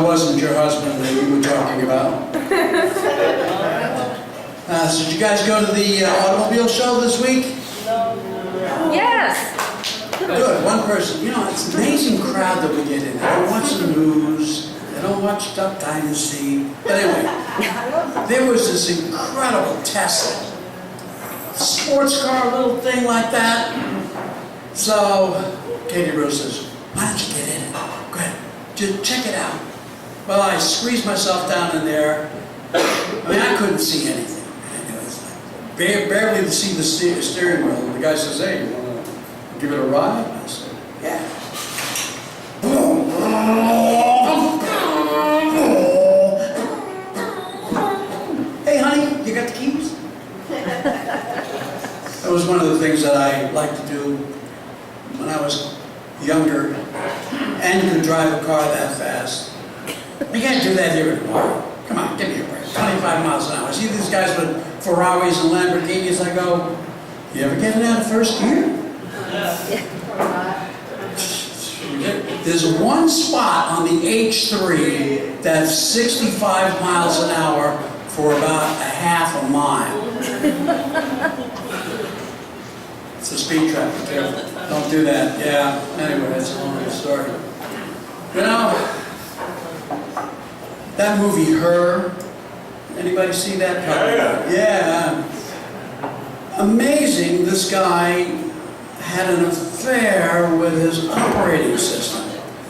wasn't your husband that you were talking about. So did you guys go to the automobile show this week? Yes. Good, one person. You know, it's an amazing crowd that we get in. They don't watch the news. They don't watch Duck Dynasty. But anyway, there was this incredible Tesla. Sports car, little thing like that. So, Katie Rose says, why don't you get in it? Go ahead, just check it out. Well, I squeezed myself down in there. I mean, I couldn't see anything. It was like barely to see the steering wheel. And the guy says, hey, you want to give it a ride? I said, yeah. Hey, honey, you got the keys? That was one of the things that I liked to do when I was younger and could drive a car that fast. You can't do that here anymore. Come on, give me a break. 25 miles an hour. I see these guys with Ferraris and Lamborghinis. I go, you ever get it out of first gear? There's one spot on the H3 that's 65 miles an hour for about a half a mile. It's a speed trap. Don't do that. Yeah. Anyway, that's a long story. You know, that movie, Her. Anybody see that? Yeah. Amazing. This guy had an affair with his operating system.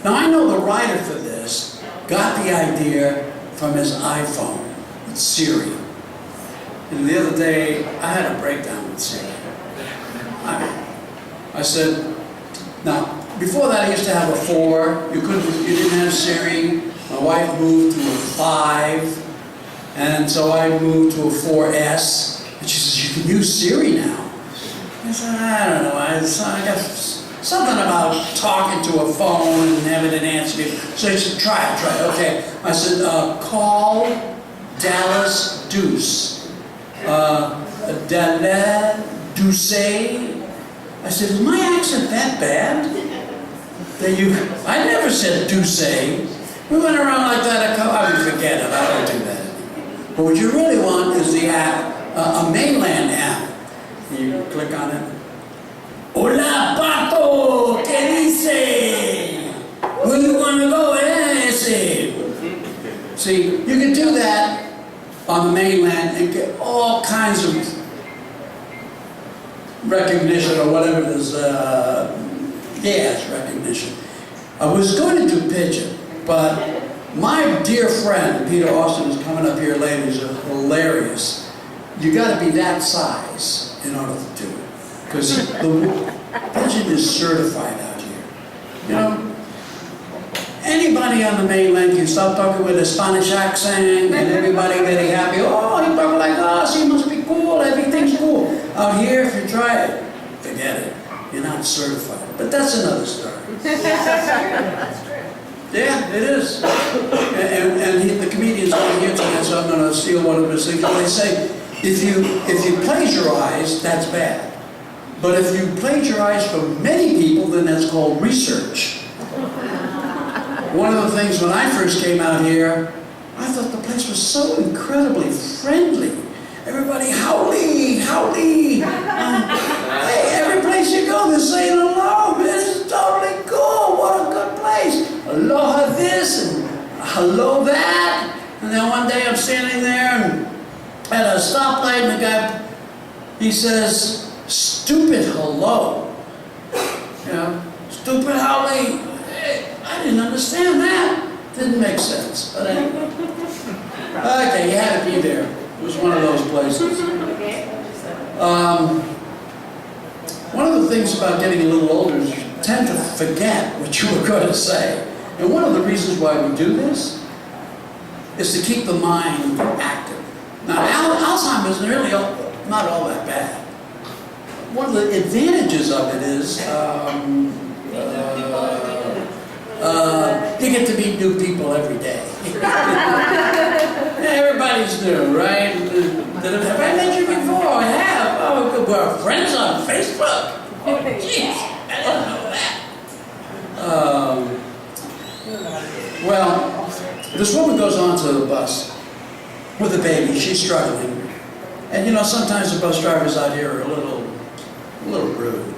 Now I know the writer for this got the idea from his iPhone with Siri. And the other day I had a breakdown with Siri. I said, now before that I used to have a 4. You didn't have Siri. My wife moved to a 5, and so I moved to a 4S. And she says, you can use Siri now. I said, I don't know. I got something about talking to a phone and having it answer me. So she said, try it. Okay. I said, call Dallas Deuce. Dallas Deuce. I said, is my accent that bad? I never said Deuce. We went around like that. I would forget it. I don't do that. But what you really want is the app, a mainland app. You click on it. Hola, Pato, ¿qué dice? Where you want to go, ese? See, you can do that on the mainland and get all kinds of recognition or whatever it is. It's recognition. I was going to do Pigeon, but my dear friend Peter Austin is coming up here later. He's hilarious. You got to be that size in order to do it, because the Pigeon is certified out here. You know, anybody on the mainland can start talking with a Spanish accent, and everybody getting happy. Oh, he talking like us. He must be cool. Everything's cool. Out here, if you try it, forget it. You're not certified. But that's another story. That's true. Yeah, it is. And the comedian's not here tonight, so I'm going to steal one of his things. They say, if you plagiarize, that's bad. But if you plagiarize from many people, then that's called research. One of the things when I first came out here, I thought the place was so incredibly friendly. Everybody, howdy, howdy. Hey, every place you go, they're saying hello. This is totally cool. What a good place. Aloha this and hello that. And then one day I'm standing there and at a stoplight, and the guy, he says, stupid hello. You know, stupid howdy. Hey, I didn't understand that. Didn't make sense. But anyway. Okay, you had to be there. It was one of those places. One of the things about getting a little older is you tend to forget what you were going to say. And one of the reasons why we do this is to keep the mind active. Now, Alzheimer's is really not all that bad. One of the advantages of it is you get to meet new people every day. Everybody's new, right? Have I met you before? I have. Oh, good. We're friends on Facebook. Oh, jeez. I didn't know that. Well, This woman goes onto the bus with a baby. She's struggling. And you know, sometimes the bus drivers out here are a little rude.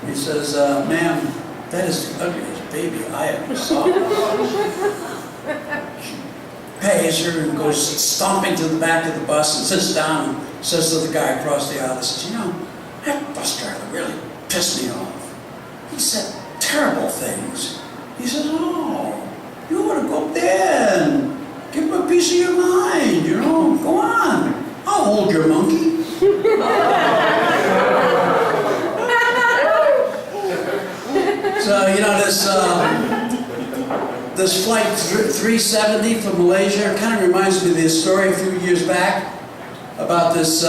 He says, ma'am, that is the ugliest baby I ever saw. She pays her and goes stomping to the back of the bus and sits down and says to the guy across the aisle, says, you know, that bus driver really pissed me off. He said terrible things. He says, oh, you ought to go up there and give him a piece of your mind, you know, go on. I'll hold your monkey. So, you know, this flight 370 from Malaysia kind of reminds me of this story a few years back about this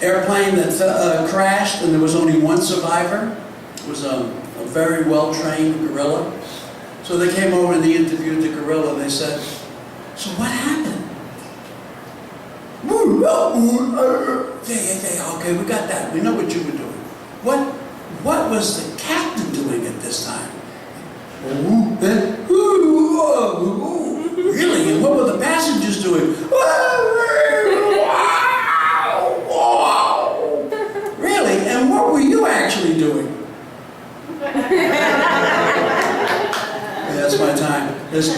airplane that crashed and there was only one survivor. It was a very well-trained gorilla. So they came over and they interviewed the gorilla. They said, so what happened? Okay, we got that. We know what you were doing. What was the captain doing at this time? Really? And what were the passengers doing? Really? And what were you actually doing? Yeah, that's my time. Let's